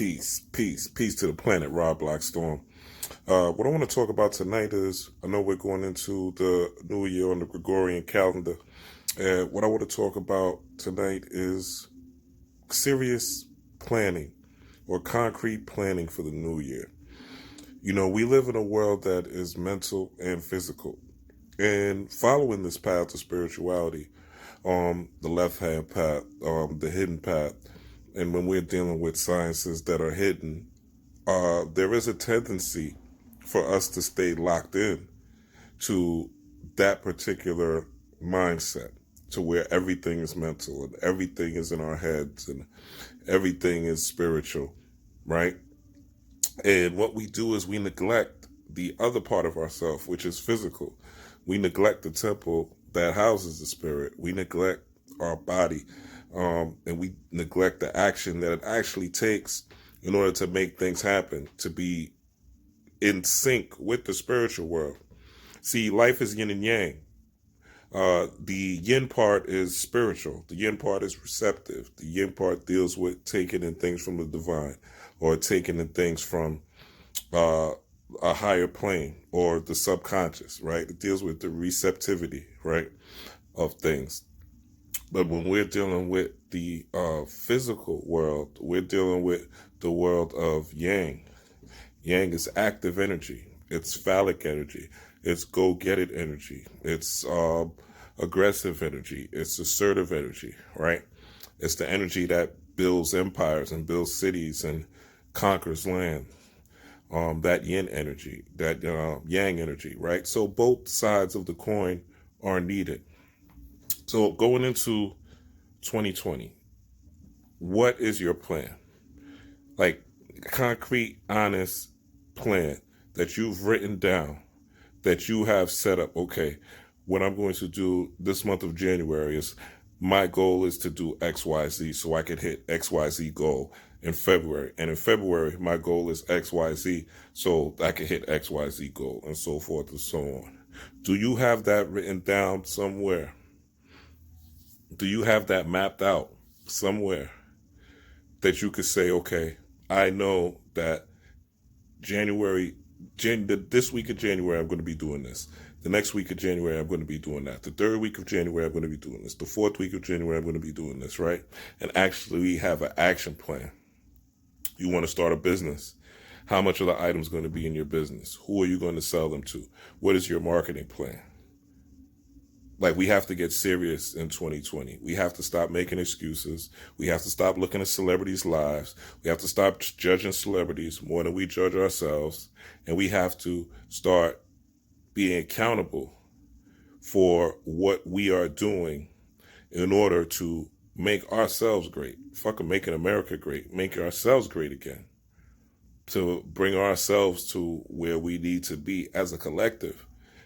Peace to the planet, Rob Blackstorm. What I want to talk about tonight is, I know we're going into the new year on the Gregorian calendar. What I want to talk about tonight is serious planning or concrete planning for the new year. You know, we live in a world that is mental and physical. And following this path of spirituality, the left hand path, the hidden path, and when we're dealing with sciences that are hidden, there is a tendency for us to stay locked in to that particular mindset, to where everything is mental and everything is in our heads and everything is spiritual, right? And what we do is we neglect the other part of ourselves, which is physical. We neglect the temple that houses the spirit. We neglect our body, and we neglect the action that it actually takes in order to make things happen, to be in sync with the spiritual world. See, life is yin and yang. The yin part is spiritual. The yin part is receptive. The yin part deals with taking in things from the divine, or taking in things from uh, a higher plane or the subconscious, right? It deals with the receptivity, right, of things. But when we're dealing with the physical world, we're dealing with the world of yang. Yang is active energy. It's phallic energy. It's go-get-it energy. It's aggressive energy. It's assertive energy, right? It's the energy that builds empires and builds cities and conquers land. That yin energy, that yang energy, right? So both sides of the coin are needed. So going into 2020, what is your plan? Like, concrete, honest plan that you've written down, that you have set up. Okay, what I'm going to do this month of January is, my goal is to do XYZ so I can hit XYZ goal in February. And in February, my goal is XYZ so I can hit XYZ goal, and so forth and so on. Do you have that written down somewhere? Do you have that mapped out somewhere that you could say, okay, I know that this week of January, I'm going to be doing this. The next week of January, I'm going to be doing that. The third week of January, I'm going to be doing this. The fourth week of January, I'm going to be doing this, right? And actually have an action plan. You want to start a business. How much are the items going to be in your business? Who are you going to sell them to? What is your marketing plan? Like, we have to get serious in 2020. We have to stop making excuses. We have to stop looking at celebrities' lives. We have to stop judging celebrities more than we judge ourselves. And we have to start being accountable for what we are doing in order to make ourselves great. Fucking making America great. Making ourselves great again. To bring ourselves to where we need to be as a collective.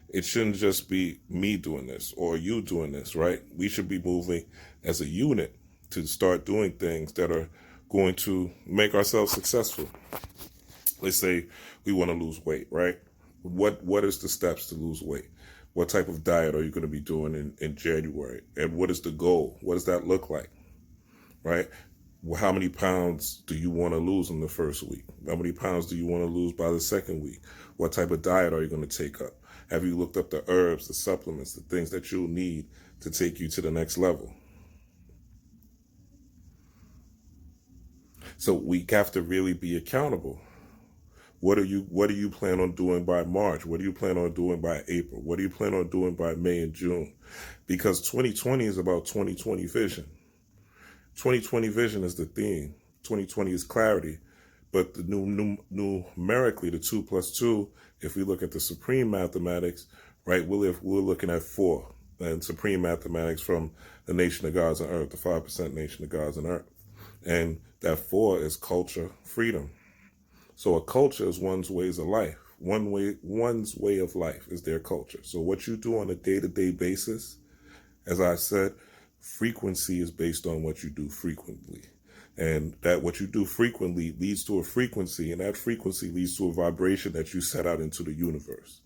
It shouldn't just be me doing this or you doing this, right? We should be moving as a unit to start doing things that are going to make ourselves successful. Let's say we want to lose weight, right? What is the steps to lose weight? What type of diet are you going to be doing in January? And what is the goal? What does that look like, right? How many pounds do you want to lose in the first week? How many pounds do you want to lose by the second week? What type of diet are you going to take up? Have you looked up the herbs, the supplements, the things that you'll need to take you to the next level? So we have to really be accountable. What do you plan on doing by March? What do you plan on doing by April? What do you plan on doing by May and June? Because 2020 is about 2020 vision. 2020 vision is the theme. 2020 is clarity. But the numerically, the 2 plus 2, if we look at the supreme mathematics, right, we're looking at 4. And supreme mathematics from the nation of gods on earth, the 5% nation of gods on earth. And that 4 is culture, freedom. So a culture is one's ways of life. One's way of life is their culture. So what you do on a day-to-day basis, as I said, frequency is based on what you do frequently. And that what you do frequently leads to a frequency, and that frequency leads to a vibration that you set out into the universe.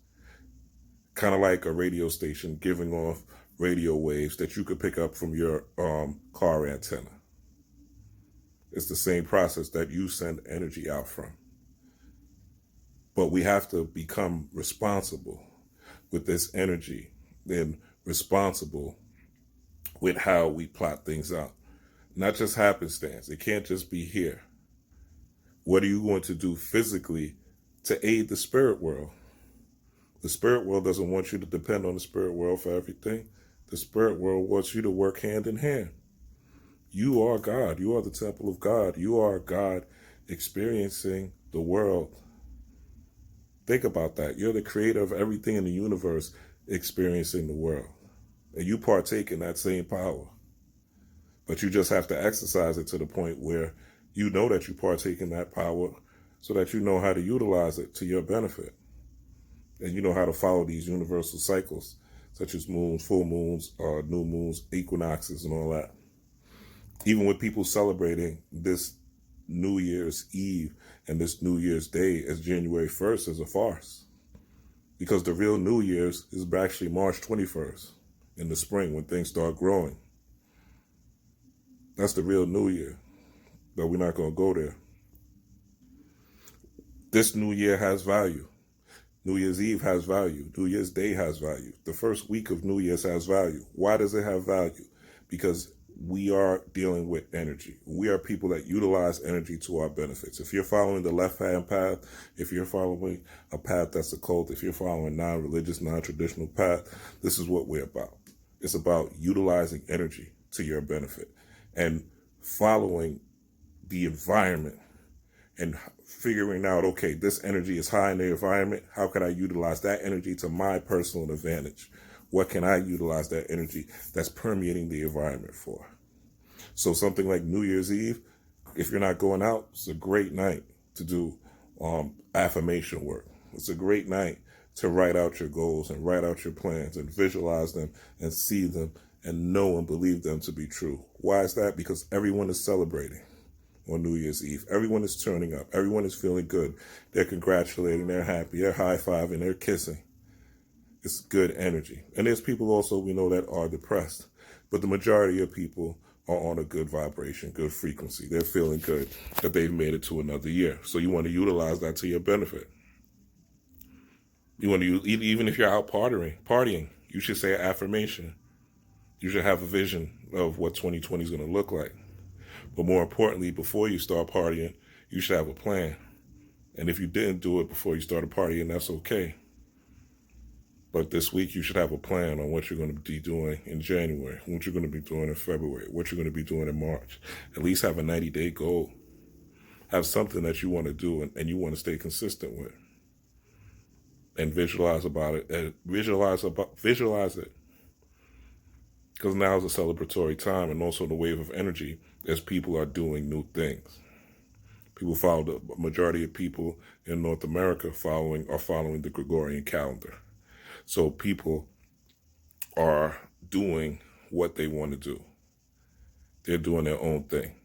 Kind of like a radio station giving off radio waves that you could pick up from your car antenna. It's the same process that you send energy out from. But we have to become responsible with this energy and responsible with how we plot things out. Not just happenstance. It can't just be here. What are you going to do physically to aid the spirit world? The spirit world doesn't want you to depend on the spirit world for everything. The spirit world wants you to work hand in hand. You are God. You are the temple of God. You are God experiencing the world. Think about that. You're the creator of everything in the universe experiencing the world. And you partake in that same power. But you just have to exercise it to the point where you know that you partake in that power so that you know how to utilize it to your benefit. And you know how to follow these universal cycles, such as moons, full moons, new moons, equinoxes, and all that. Even with people celebrating this New Year's Eve and this New Year's Day as January 1st is a farce. Because the real New Year's is actually March 21st in the spring when things start growing. That's the real New Year. But we're not going to go there. This New Year has value. New Year's Eve has value. New Year's Day has value. The first week of New Year's has value. Why does it have value? Because we are dealing with energy. We are people that utilize energy to our benefits. If you're following the left-hand path, if you're following a path that's occult, if you're following a non-religious, non-traditional path, this is what we're about. It's about utilizing energy to your benefit and following the environment and figuring out, okay, this energy is high in the environment. How can I utilize that energy to my personal advantage? What can I utilize that energy that's permeating the environment for? So something like New Year's Eve, if you're not going out, it's a great night to do affirmation work. It's a great night to write out your goals and write out your plans and visualize them and see them and know and believe them to be true. Why is that? Because everyone is celebrating on New Year's Eve. Everyone is turning up. Everyone is feeling good. They're congratulating. They're happy. They're high-fiving. They're kissing. It's good energy. And there's people also we know that are depressed. But the majority of people are on a good vibration, good frequency. They're feeling good that they've made it to another year. So you want to utilize that to your benefit. You want to, even if you're out partying, you should say an affirmation. You should have a vision of what 2020 is going to look like. But more importantly, before you start partying, you should have a plan. And if you didn't do it before you started partying, that's okay. But this week, you should have a plan on what you're going to be doing in January, what you're going to be doing in February, what you're going to be doing in March. At least have a 90-day goal. Have something that you want to do and you want to stay consistent with. And visualize about it. And visualize it. Because now is a celebratory time and also the wave of energy as people are doing new things. People follow, the majority of people in North America are following the Gregorian calendar. So people are doing what they want to do. They're doing their own thing.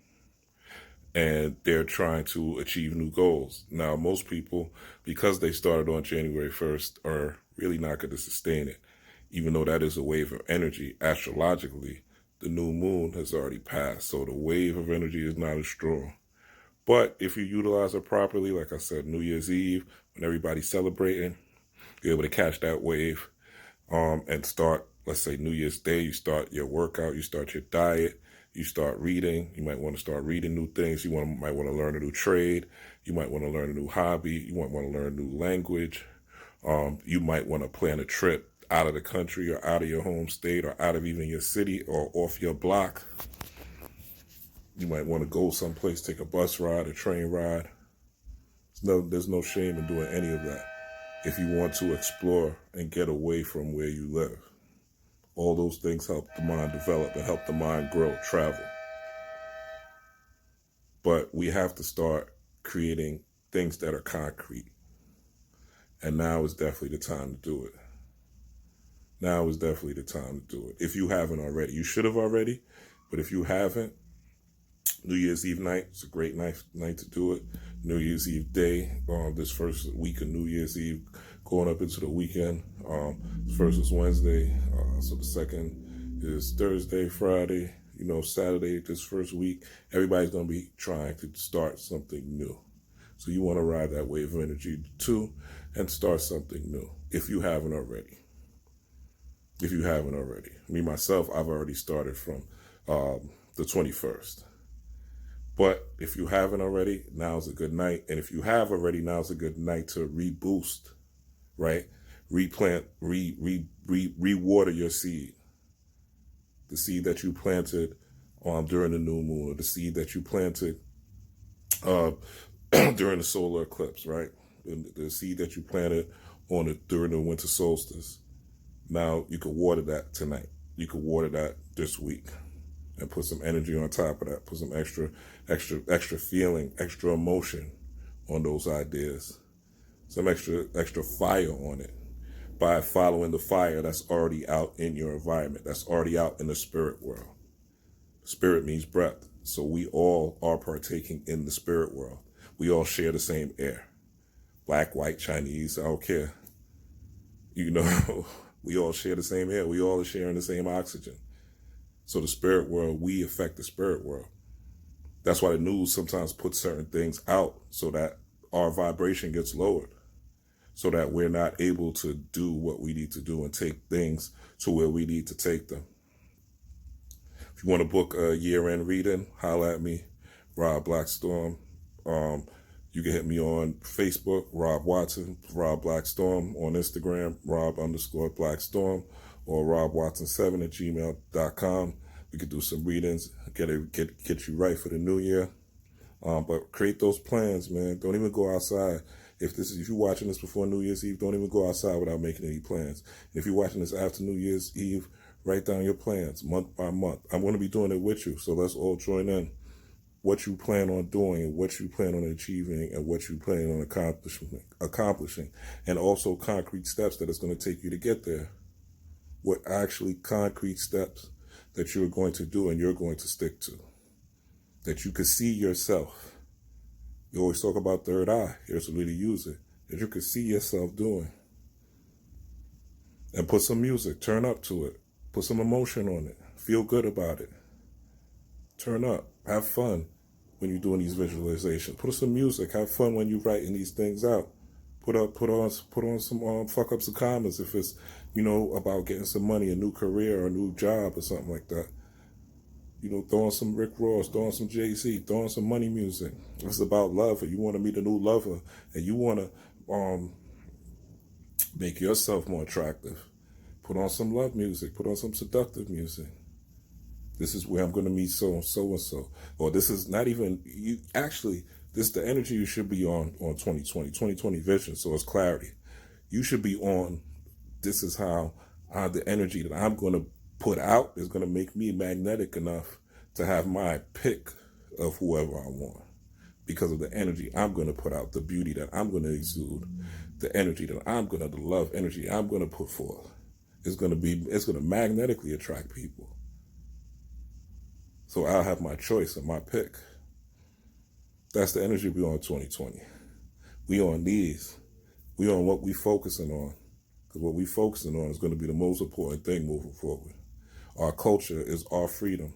And they're trying to achieve new goals. Now, most people, because they started on January 1st, are really not going to sustain it. Even though that is a wave of energy, astrologically, the new moon has already passed. So the wave of energy is not as strong. But if you utilize it properly, like I said, New Year's Eve, when everybody's celebrating, you're able to catch that wave and start, let's say New Year's Day, you start your workout, you start your diet, you start reading. You might want to start reading new things. You might want to learn a new trade. You might want to learn a new hobby. You might want to learn a new language. You might want to plan a trip out of the country or out of your home state or out of even your city or off your block. You might want to go someplace, take a bus ride, a train ride. There's no shame in doing any of that if you want to explore and get away from where you live. All those things help the mind develop and help the mind grow, travel. But we have to start creating things that are concrete. And now is definitely the time to do it. Now is definitely the time to do it. If you haven't already, you should have already. But if you haven't, New Year's Eve night, it's a great night to do it. New Year's Eve day, this first week of New Year's Eve, going up into the weekend. First is Wednesday, so the second is Thursday, Friday. Saturday, this first week, everybody's going to be trying to start something new. So you want to ride that wave of energy too and start something new if you haven't already. Me, myself, I've already started from the 21st. But if you haven't already, now's a good night. And if you have already, now's a good night to reboost, right? Replant, re-water your seed. The seed that you planted during the new moon, or the seed that you planted during the solar eclipse, right? The seed that you planted during the winter solstice. Now you can water that tonight. You can water that this week and put some energy on top of that. Put some extra feeling, extra emotion on those ideas. Some extra fire on it by following the fire that's already out in your environment, that's already out in the spirit world. Spirit means breath. So we all are partaking in the spirit world. We all share the same air. Black, white, Chinese, I don't care. We all share the same air. We all are sharing the same oxygen. So the spirit world, we affect the spirit world. That's why the news sometimes puts certain things out so that our vibration gets lowered, so that we're not able to do what we need to do and take things to where we need to take them. If you want to book a year-end reading, holla at me, Rob Blackstorm. You can hit me on Facebook, Rob Watson, Rob Blackstorm, on Instagram, Rob_Blackstorm, or RobWatson7@gmail.com. We could do some readings, get you right for the new year. But create those plans, man. Don't even go outside. If you're watching this before New Year's Eve, don't even go outside without making any plans. And if you're watching this after New Year's Eve, write down your plans month by month. I'm going to be doing it with you, so let's all join in. What you plan on doing, and what you plan on achieving, and what you plan on accomplishing, and also concrete steps that it's going to take you to get there. What actually concrete steps that you're going to do and you're going to stick to, that you could see yourself. You always talk about third eye. Here's a way to use it. That you could see yourself doing. And put some music. Turn up to it. Put some emotion on it. Feel good about it. Turn up. Have fun when you're doing these visualizations. Put some music. Have fun when you're writing these things out. Put on some fuck ups and commas if it's, about getting some money, a new career, or a new job or something like that. Throw on some Rick Ross, throw on some Jay-Z, throw on some money music. It's about love, and you want to meet a new lover, and you want to make yourself more attractive. Put on some love music. Put on some seductive music. This is where I'm going to meet so-and-so. Or this is not even, this is the energy you should be on 2020 vision, so it's clarity. You should be on, this is how the energy that I'm going to put out is going to make me magnetic enough to have my pick of whoever I want, because of the energy I'm going to put out, the beauty that I'm going to exude, the energy that I'm going to, the love energy I'm going to put forth. It's going to magnetically attract people. So I'll have my choice and my pick. That's the energy we on 2020. We on these. We on what we focusing on. Because what we focusing on is going to be the most important thing moving forward. Our culture is our freedom.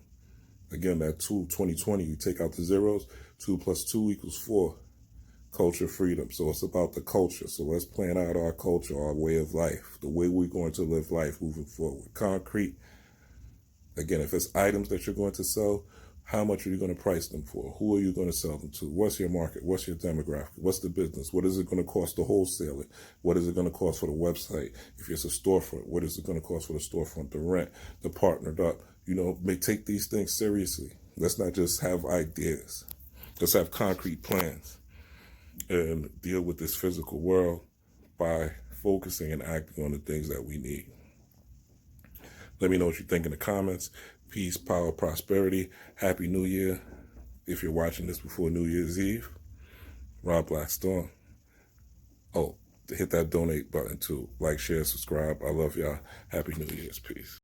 Again, that 2020, you take out the zeros, 2 + 2 = 4. Culture, freedom. So it's about the culture. So let's plan out our culture, our way of life, the way we're going to live life moving forward. Concrete. Again, if it's items that you're going to sell, how much are you going to price them for? Who are you going to sell them to? What's your market? What's your demographic? What's the business? What is it going to cost to wholesale it? What is it going to cost for the website? If it's a storefront, what is it going to cost for the storefront, the rent, the partnered up? Take these things seriously. Let's not just have ideas. Let's have concrete plans and deal with this physical world by focusing and acting on the things that we need. Let me know what you think in the comments. Peace, power, prosperity. Happy New Year. If you're watching this before New Year's Eve, Rob Blackstorm. Oh, hit that donate button too. Like, share, subscribe. I love y'all. Happy New Year's. Peace.